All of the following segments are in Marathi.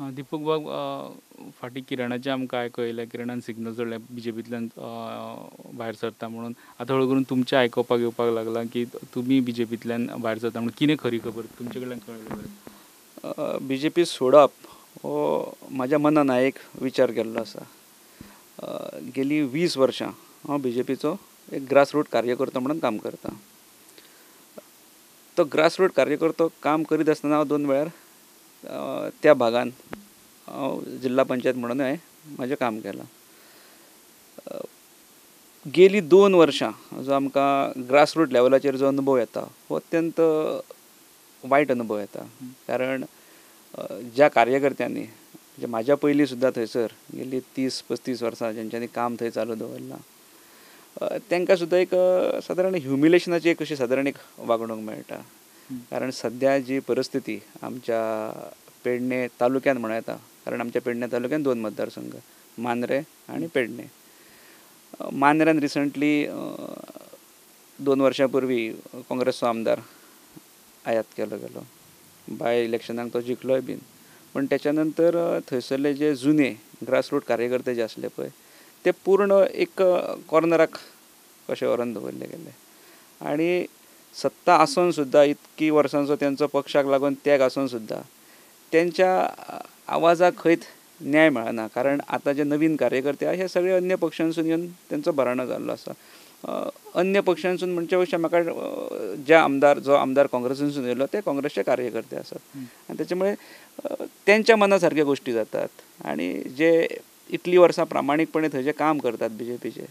दिपक बाब, फाटी किरणाचे आमकां आयकयलें, किरणान सिग्नल सोडलें BJPंतल्यान भायर सरता म्हणून. आतां हळू करून तुमचें आयकोपाक येवपाक लागलां की तुमी BJPंतल्यान भायर सरता म्हणून. कितें खरी खबर तुमचे कडल्यान कळ्ळें बरें? BJP सोडप हो म्हाज्या मनान हांवें एक विचार केल्लो आसा. गेलीं 20 वर्सां हांव BJPचो एक ग्रासरूट कार्यकर्तो म्हणून काम करता. तो ग्रासरूट कार्यकर्तो काम करीत आसतना हांव 2 वेळार त्या भागान जिल्हा पंचायत म्हणून हांवें म्हाजें काम केलां. गेलीं 2 वर्सां जो आमकां ग्रासरूट लेवलाचेर जो अनुभव येता हो अत्यंत वायट अनुभव येता. कारण ज्या कार्यकर्त्यांनी म्हणजे म्हाज्या पयलीं सुद्दां थंयसर गेलीं 30-35 वर्सां जेंच्यांनी काम थंय चालू दवरलां, तांकां सुद्दां एक सादारण ह्युमिलेशनाची एक अशी सादारण एक वागणूक मेळटा. कारण सद्या जी परिस्थिती आमच्या पेडणे तालुक्यान म्हणूं येता, कारण आमच्या पेडणे तालुक्यान 2 मतदारसंघ, मांद्रे आनी पेडणे. मांद्र्यान रिसंटली 2 वर्सां पूर्वी काँग्रेसचो आमदार आयात केलो गेलो. बाय इलेक्शनाक तो जिखलोय बीन. पण त्याच्या नंतर थंयसरले जे जुने ग्रासरूट कार्यकर्ते जे आसले पळय ते पूर्ण एक कॉर्नराक कशे व्हरून दवरले गेले. आनी सत्ता आसून सुद्दां इतकी वर्सांचो तेंचो पक्षाक लागून त्याग आसून सुद्दां तेंच्या आवाजाक खंयच न्याय मेळना. कारण आतां जे नवीन कार्यकर्ते आहा हे सगळे अन्य पक्षांसून येवन तेंचो भरावणो जाल्लो आसा. अन्य पक्षांसून म्हणचे पेक्षा म्हाका जो आमदार काँग्रेसीसून येयलो ते काँग्रेसचे कार्यकर्ते आसात. आनी त्याच्या मुळे तेंच्या मना सारक्यो गोश्टी जातात. आनी जे इतलीं वर्सां प्रामाणीकपणे थंय जे काम करतात BJPचे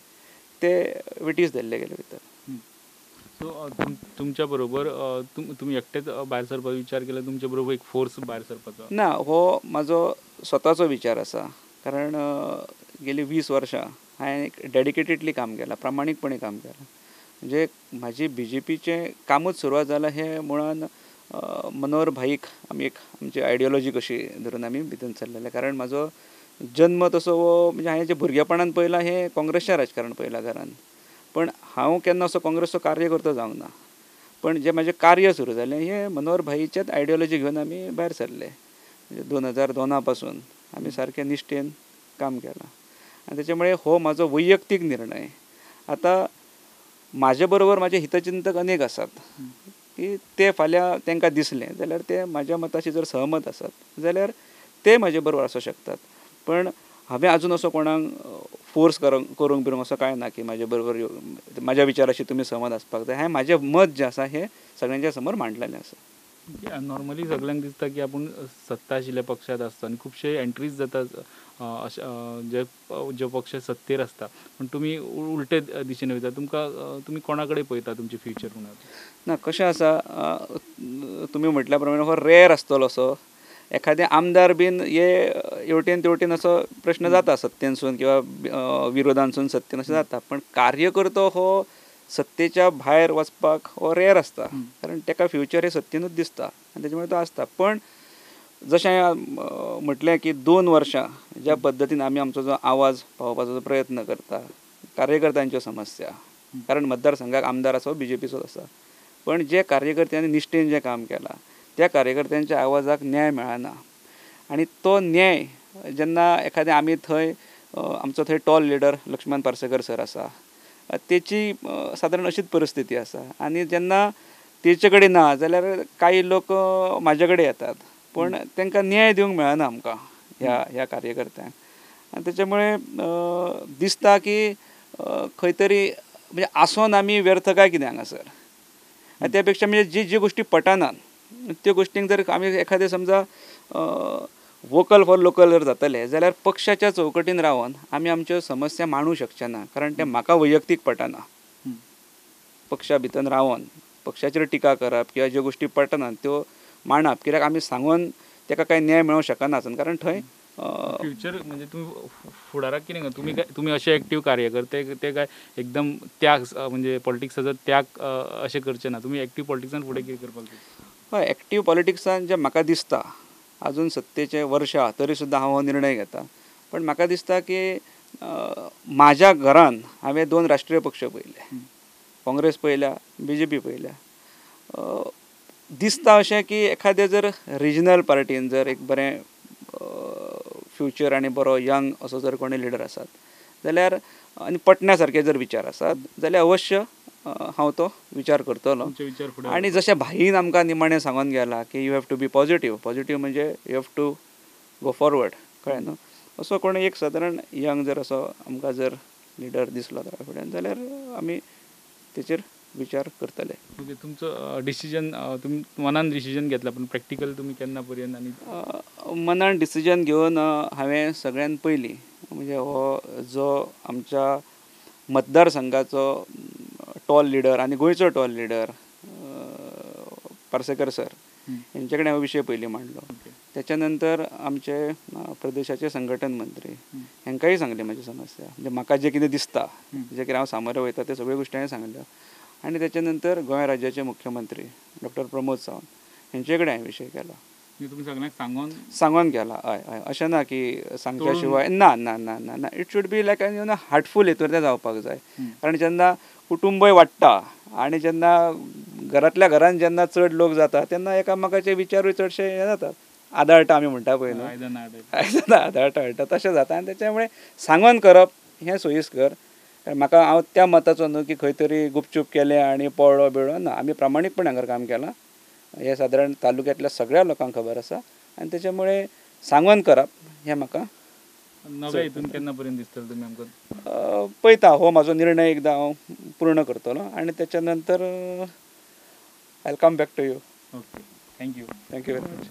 ते विटीस धरले गेले भितर. सो तुमच्या बरोबर तुमी एकटेच भायर सरपाचो विचार केला, तुमच्या बरोबर एक फोर्स भायर सरपाचो? ना, हो म्हाजो स्वताचो विचार आसा. कारण गेलीं 20 वर्सां हांवें एक डेडिकेटेडली काम केलां, प्रामाणीकपणे काम केलां. म्हणजे म्हाजी BJPचें कामूच सुरवात जालां हें मुळान मनोहर भाईक आमी एक आमची आयडियोलॉजी कशी धरून आमी भितून चल्लेले. कारण म्हाजो जल्म तसो हो म्हणजे हांवें जे भुरगेपणान पळयलां हें काँग्रेसचें राजकारण पळयलां घरान. पण हांव केन्ना असो काँग्रेसचो कार्यकर्तो जावंक ना. पण जें म्हाजें कार्य सुरू जालें हें मनोहर भाईच्याच आयडियोलॉजी घेवन आमी भायर सरले. म्हणजे 2002 पासून आमी सारके निश्ठेन काम केलां. आनी तेच्या मुळे हो म्हाजो वैयक्तीक निर्णय. आतां म्हाजे बरोबर म्हाजे हितचिंतक अनेक आसात की ते फाल्यां तांकां दिसलें जाल्यार ते म्हाज्या मताशी जर सहमत आसात जाल्यार ते म्हाजे बरोबर आसूं शकतात. पण हांवें आजून असो कोणाक फोर्स करूंक बिरूंक असो कांय ना की म्हाजे बरोबर म्हाज्या विचाराशी तुमी सहमत आसपाक जाय. हांवें म्हाजें मत जें आसा हें सगळ्यांच्या समोर मांडलेलें आसा. नॉर्मली सगळ्यांक दिसता की आपूण सत्ता आशिल्ल्या पक्षांत आसता आनी खुबशे एंट्रीज जातात जे पक्ष सत्तेर आसता. पण तुमी उलटे दिशेन वयता. तुमी कोणा कडेन पळयता तुमचें फ्युचर म्हणून? ना, कशें आसा, तुमी म्हटल्या प्रमाणे हो रेअर आसतलो असो. एखादे आमदार बीन हे हेवटेन तेवटेन असो प्रश्न जाता सत्तेनसून किंवा विरोधानसून सत्तेन अशें जाता. पण कार्यकर्तो हो सत्तेच्या भायर वचपाक हो रेअर आसता. कारण ताका फ्युचर हे सत्तेनूच दिसता आनी तेच्या मुळे तो आसता. पण जशें म्हटलें की 2 वर्सां ज्या पद्दतीन आमी आमचो जो आवाज पावोवपाचो जो प्रयत्न करता, कार्यकर्त्यांच्यो समस्या, कारण मतदारसंघाक आमदार आसा BJPचोच आसा. पण जे कार्यकर्त्यांनी निश्ठेन जें काम केलां त्या कार्यकर्त्यांच्या आवाजाक न्याय मेळना. आनी तो न्याय जेन्ना एखादें आमी थंय आमचो थंय टॉल लिडर लक्ष्मण पार्सेकर सर आसा, तेची सादारण अशीच परिस्थिती आसा. आनी जेन्ना तेचे कडेन ना जाल्यार काही लोक म्हाजे कडेन येतात. पण तांकां न्याय दिवंक मेळना आमकां ह्या कार्यकर्त्यांक. आनी तेच्या मुळे दिसता की खंय तरी म्हणजे आसोन आमी व्यर्थ काय कितें हांगासर. आनी त्या पेक्षा म्हणजे जी गोश्टी पटनात त्यो गोश्टींक जर आमी एखादें समजा वोकल फॉर लोकल जर जातले जाल्यार पक्षाच्या चौकटीन रावन आमी आमच्यो समस्या मांडूंक शकचे ना. कारण तें म्हाका वैयक्तीक पटना. पक्षा भितर रावन पक्षाचेर टिका करप किंवा ज्यो गोश्टी पटनात त्यो मांडप, कित्याक आमी सांगून ताका कांय न्याय मेळोवंक शकनाच. कारण थंय फ्युचर म्हणजे तुमी फुडाराक कितें तुमी अशे एक्टीव कार्यकर्ते ते काय एकदम त्याग म्हणजे पॉलिटिक्साचो त्याग अशें करचे ना. तुमी एक्टीव पॉलिटिक्सान फुडें कितें करपाक जाय? हय, एक्टीव पॉलिटिक्सान जें म्हाका दिसता अजून सत्तेचे वर्ष आहा तरी सुद्दां हांव हो निर्णय घेता. पण म्हाका दिसता की म्हाज्या घरान हांवें 2 राष्ट्रीय पक्ष पळयले, काँग्रेस पळयल्या, BJP पळयल्या. दिसता अशें की एखादें जर रिजनल पार्टीन जर एक बरें फ्युचर आनी बरो यंग असो जर कोणी लिडर आसात जाल्यार आनी पटण्या सारके जर विचार आसात जाल्यार अवश्य हांव तो विचार करतलो. तुमचे विचार फुडें आणि जशें भाईन आमकां निमाणें सांगून गेलां की you have to be positive म्हणजे you have to go forward, कळ्ळें न्हू. असो कोणी एक सादारण यंग जर असो आमकां जर लिडर दिसलो घरा फुड्यान जाल्यार आमी तेचेर विचार करतले. ओके. तुमचं डिसिजन तुमी मनान डिसिजन घेतला पण प्रॅक्टिकल तुम्ही केन्ना पर्यंत आनी मनान डिसिजन घेवन हांवें सगळ्यान पयलीं म्हणजे हो जो आमच्या मतदारसंघाचो टॉल लिडर आनी गोंयचो टॉल लिडर पार्सेकर सर हेंचे कडेन हो विशय पयलीं मांडलो. त्याच्या नंतर आमचे प्रदेशाचे संघटन मंत्री हेंकांय सांगली म्हाजी समस्या, म्हणजे म्हाका जें कितें दिसता जे कितें हांव सामोरे वयता ते सगळ्यो गोश्टी हांवें सांगल्यो. आनी त्याच्या नंतर गोंय राज्याचे मुख्यमंत्री डॉक्टर प्रमोद सावंत हेंचे कडेन हांवें विशय केला. तुम्ही सगळ्यांक सांगून केला. हय हय, अशें ना की सांगच्या शिवाय ना ना ना ना ना it should be like you know heartful हेतून तें जावपाक जाय. कारण जेन्ना कुटुंबय वाडटा आनी जेन्ना घरांतल्या घरान जेन्ना चड लोक जाता तेन्ना एकामेकाचे विचारूय चडशे हे जातात, आदाळटा आमी म्हणटा पळय न्हू, आयदनां आदाळटा तशें जाता. आनी त्याच्या सांगून करप हें सोयीस्कर. म्हाका हांव त्या मताचो न्हू की खंय तरी गुपचूप केलें आनी पळ्ळो बिळ्ळो ना. आमी प्रामाणीकपण हांगर काम केलां. हे सादारण तालुक्यांतल्या सगळ्या लोकांक खबर आसा आनी त्याच्यामुळे सांगून करप हें म्हाका नव्या हितून केन्ना पर्यंत दिसतलें तुमी आमकां पळयता. हो म्हाजो निर्णय एकदां हांव पूर्ण करतलो आनी त्याच्या नंतर I will come back to you. Okay. Thank you. Thank you very much.